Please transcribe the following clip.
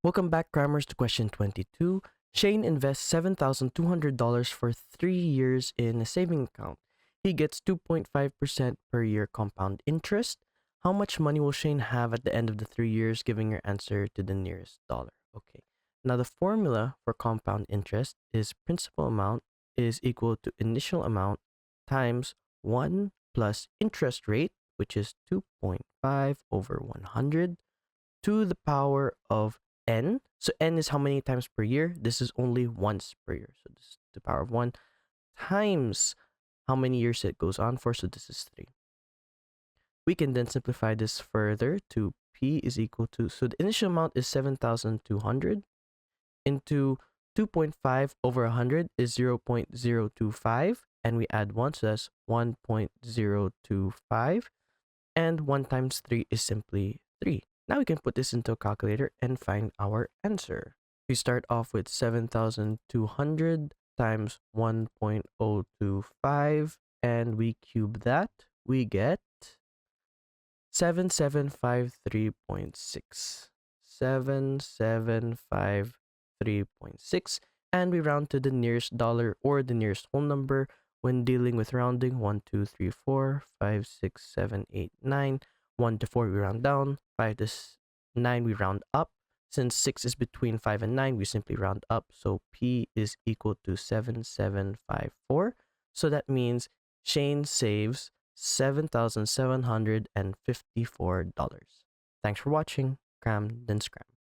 Welcome back, Crammers, to question 22. Shane invests $7,200 for 3 years in a saving account. He gets 2.5% per year compound interest. How much money will Shane have at the end of the 3 years, giving your answer to the nearest dollar? Okay. Now, the formula for compound interest is principal amount is equal to initial amount times 1 plus interest rate, which is 2.5 over 100 to the power of n. So n is how many times per year. This is only once per year. So this is the power of 1 times how many years it goes on for. So this is 3. We can then simplify this further to p is equal to, so the initial amount is 7,200 into 2.5 over 100 is 0.025. And we add 1, so that's 1.025. And 1 times 3 is simply 3. Now we can put this into a calculator and find our answer. We start off with 7,200 times 1.025 and we cube that. We get 7753.6. 7753.6. And we round to the nearest dollar or the nearest whole number when dealing with rounding. 1, 2, 3, 4, 5, 6, 7, 8, 9. 1 to 4 we round down, 5 to 9 we round up. Since 6 is between 5 and 9, we simply round up. So P is equal to 7754. So that means Shane saves $7,754. Thanks for watching. Cram then scram.